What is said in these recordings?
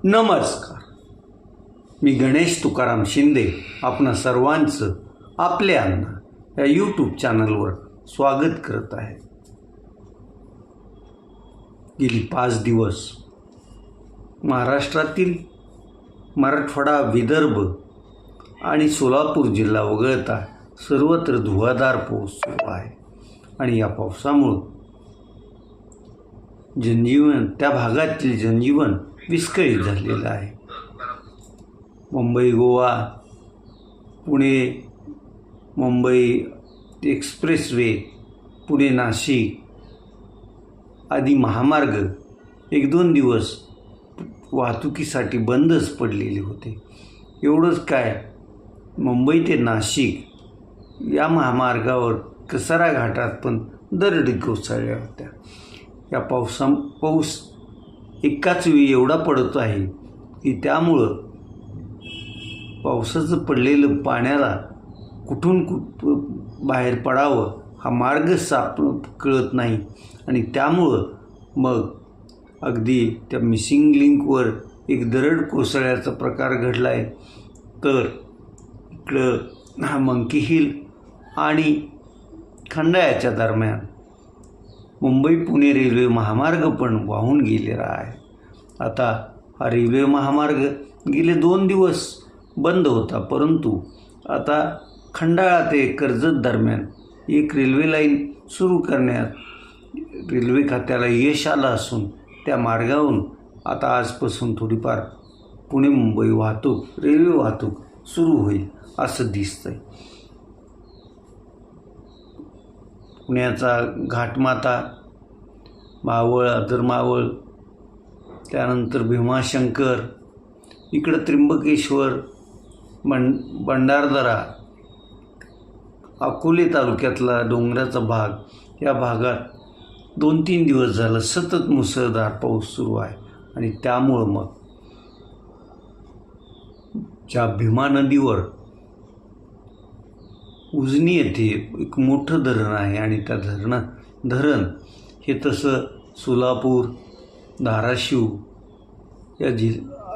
नमस्कार. मी गणेश तुकाराम शिंदे आपणा सर्वांचं आपले अण्णा या यूट्यूब चॅनलवर स्वागत करत आहे. गेली 5 दिवस महाराष्ट्रातील मराठवाडा, विदर्भ आणि सोलापूर जिल्हा वगळता सर्वत्र धुवाधार पाऊस सुरू आहे आणि या पावसामुळं त्या भागातील जनजीवन विस्कळीत झालेलं आहे. मुंबई गोवा, पुणे मुंबई एक्सप्रेसवे, पुणे नाशिक आदी महामार्ग 1-2 दिवस वाहतुकीसाठी बंदच पडलेले होते. एवढंच काय, मुंबई ते नाशिक या महामार्गावर कसारा घाटात पण दरडी कोसळल्या होत्या. या पाऊस एकाच वेळी एवढा पडतो आहे की त्यामुळं पावसाचं पडलेलं पाण्याला कुठून बाहेर पडावं हा मार्ग कळत नाही आणि त्यामुळं मग अगदी त्या मिसिंग लिंकवर एक दरड कोसळण्याचा प्रकार घडला आहे. तर इकडं हा मंकी हिल आणि खंडाळ्याच्या दरम्यान मुंबई पुणे रेल्वे महामार्ग पण वाहून गेलेला आहे. आता हा रेल्वे महामार्ग गेले 2 दिवस बंद होता, परंतु आता खंडाळा ते कर्जत दरम्यान एक रेल्वे लाईन सुरू करण्यात रेल्वे खात्याला यश आलं असून त्या मार्गावरून आता आजपासून थोडीफार पुणे मुंबई रेल्वे वाहतूक सुरू होईल असं दिसतंय. पुण्याचा घाटमाता, मावळ, आदरमावळ, त्यानंतर भीमाशंकर, इकडं त्र्यंबकेश्वर, भंडारदरा, अकोले तालुक्यातला डोंगराचा भाग या भागात 2-3 दिवस झालं सतत मुसळधार पाऊस सुरू आहे आणि त्यामुळं मग ज्या भीमा नदीवर उजनी येथे एक मोठं धरण आहे आणि त्या धरण हे तसं सोलापूर, धाराशिव या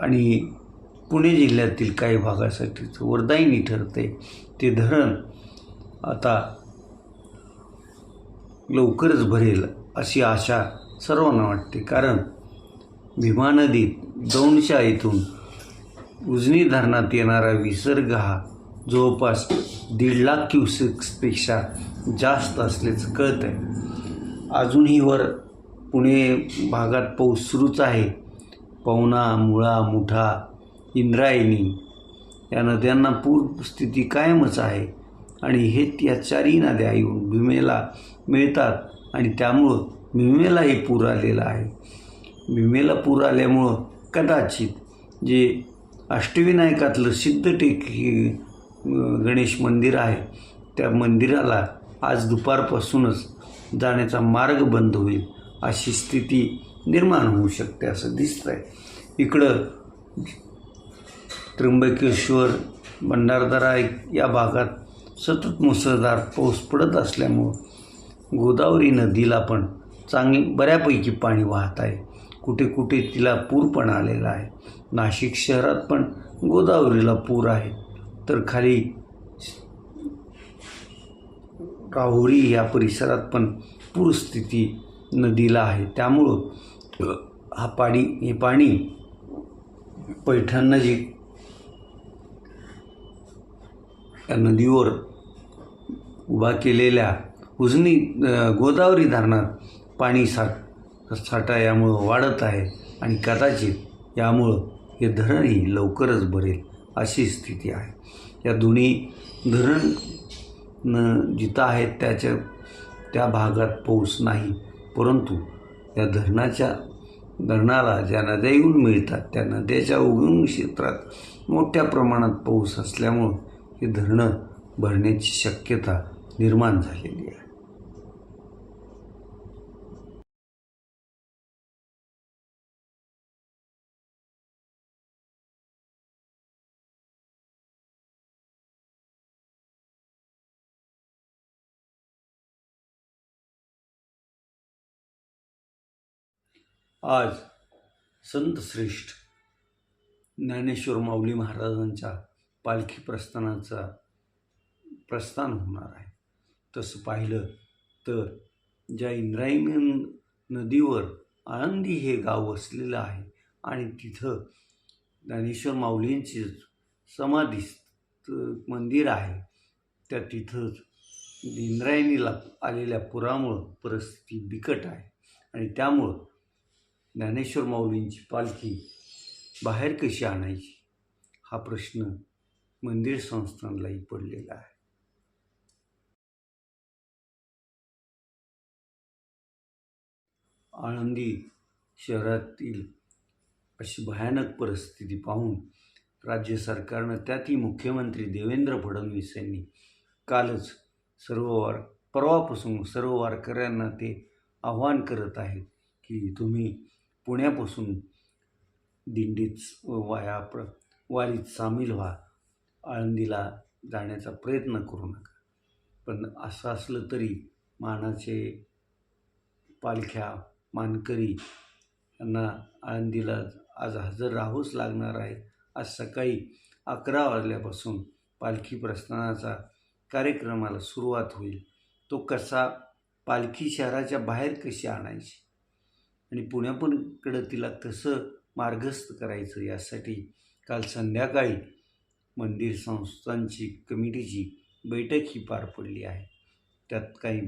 आणि पुणे जिल्ह्यातील काही भागासाठीच वरदायिनी ठरते. ते धरण आता लवकरच भरेल अशी आशा सर्वांना वाटते, कारण भीमा नदीत दौंडच्या इथून उजनी धरणात येणारा विसर्ग हा जवळपास 1.5 लाख क्युसेक्सपेक्षा जास्त असल्याचं कळत आहे. अजूनही पुणे भागात पाऊस सुरूच आहे. पवना, मुळा, मुठा, इंद्रायणी या नद्यांना पूरस्थिती कायमच आहे आणि या 4ही नद्या येऊन भीमेला मिळतात आणि त्यामुळं भीमेलाही पूर आलेला आहे. भीमेला पूर आल्यामुळं कदाचित जे अष्टविनायकातलं सिद्धटेकडी गणेश मंदिर आहे त्या मंदिराला आज दुपारपासूनच जाण्याचा मार्ग बंद होईल अशी स्थिती निर्माण होऊ शकते असं दिसतंय. इकडं त्र्यंबकेश्वर, भंडारदरा या भागात सतत मुसळधार पाऊस पडत असल्यामुळं गोदावरी नदीला पण बऱ्यापैकी पाणी वाहत आहे. कुठे कुठे तिला पूर पण आलेला आहे. नाशिक शहरात पण गोदावरीला पूर आहे, तर खाली राहुरी या परिसरात पण पूरस्थिती नदीला आहे. त्यामुळं हे पाणी पैठणनजीक या नदीवर उभा केलेल्या गोदावरी धरणात पाणी साठा यामुळं वाढत आहे आणि कदाचित यामुळं हे धरणही लवकरच भरेल अशी स्थिती आहे. या दोन्ही धरण जिथं आहेत त्या भागात पाऊस नाही, परंतु या धरणाला ज्या नद्या येऊन मिळतात त्या नद्याच्या उगम क्षेत्रात मोठ्या प्रमाणात पाऊस असल्यामुळं हे धरणं भरण्याची शक्यता निर्माण झालेली आहे. आज संतश्रेष्ठ ज्ञानेश्वर माऊली महाराजांच्या पालखी प्रस्थान होणार आहे. तसं पाहिलं तर ज्या इंद्रायणी नदीवर आळंदी हे गाव वसलेलं आहे आणि तिथं ज्ञानेश्वर माऊलींची समाधी मंदिर आहे, त्या तिथंच इंद्रायणीला आलेल्या पुरामुळं परिस्थिती बिकट आहे आणि त्यामुळं ज्ञानेश्वर माऊलींची पालखी बाहेर कशी आणायची हा प्रश्न मंदिर संस्थानलाही पडलेला आहे. आळंदी शहरातील अशी भयानक परिस्थिती पाहून राज्य सरकारनं, त्यातही मुख्यमंत्री देवेंद्र फडणवीस यांनी कालच परवापासून सर्व वारकऱ्यांना ते आवाहन करत आहेत की तुम्ही पुण्यापासून दिंडीत वारीत सामील व्हा, आळंदीला जाण्याचा प्रयत्न करू नका. पण असं असलं तरी मानाचे पालख्या मानकरी यांना आळंदीला आज हजर राहावंच लागणार आहे. आज सकाळी 11 वाजल्यापासून पालखी प्रस्थानाचा कार्यक्रमाला सुरुवात होईल. तो कसा पालखी शहराच्या बाहेर कशी आणायची आणि पुण्याकडं तिला कसं मार्गस्थ करायचं यासाठी काल संध्याकाळी मंदिर संस्थांची कमिटीची बैठक ही पार पडली आहे. त्यात काही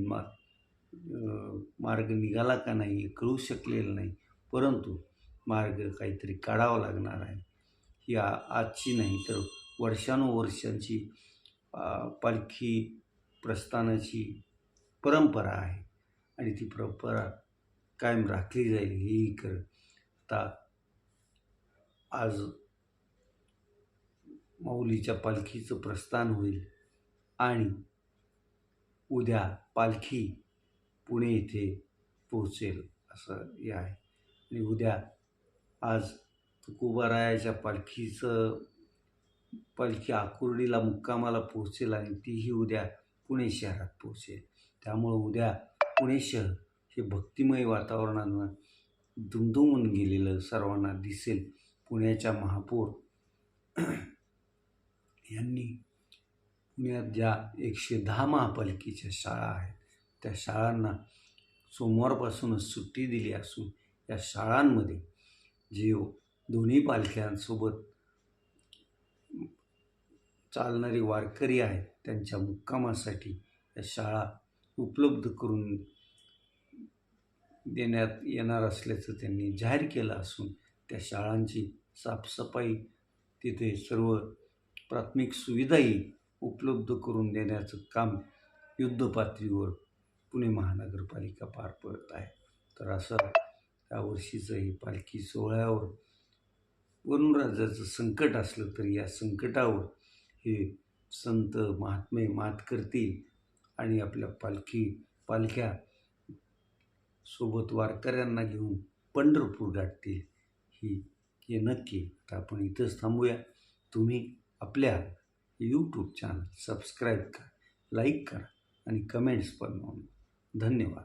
मार्ग निघाला का नाही कळू शकलेलं नाही, परंतु मार्ग काहीतरी काढावा लागणार आहे. ही आजची नाही तर वर्षानुवर्षांची पालखी प्रस्थानाची परंपरा आहे आणि ती परंपरा कायम राखली जाईल हेही करता आज माऊलीच्या पालखीचं प्रस्थान होईल आणि उद्या पालखी पुणे येथे पोहोचेल असं हे आहे. आणि उद्या आज तुकोबारायाच्या पालखी आकुर्डीला मुक्कामाला पोहोचेल आणि तीही उद्या पुणे शहरात पोहोचेल. त्यामुळं उद्या पुणे शहर हे भक्तिमय वातावरणानं दुमदुमून गेलेलं सर्वांना दिसेल. पुण्याच्या महापौर यांनी पुण्यात ज्या 110 महापालिकेच्या शाळा आहेत त्या शाळांना सोमवारपासूनच सुट्टी दिली असून या शाळांमध्ये जे दोन्ही पालख्यांसोबत चालणारे वारकरी आहेत त्यांच्या मुक्कामासाठी या शाळा उपलब्ध करून देण्यात येणार असल्याचं त्यांनी जाहीर केलं असून त्या शाळांची साफसफाई, तिथे सर्व प्राथमिक सुविधाही उपलब्ध करून देण्याचं काम युद्धपातळीवर पुणे महानगरपालिका पार पडत आहे. तर असं यावर्षीचं हे पालखी सोहळ्यावर वरून राज्याचं संकट असलं तरी या संकटावर हे संत महात्मे मात करतील आणि आपल्या पालख्या सोबत वारकऱ्यांना घेऊन पंढरपूर गाठतील हे नक्की. तर आपण इथंच थांबूया. तुम्ही आपल्या यूट्यूब चॅनल सबस्क्राईब करा, लाईक करा आणि कमेंट्स पण नोंदवा. धन्यवाद.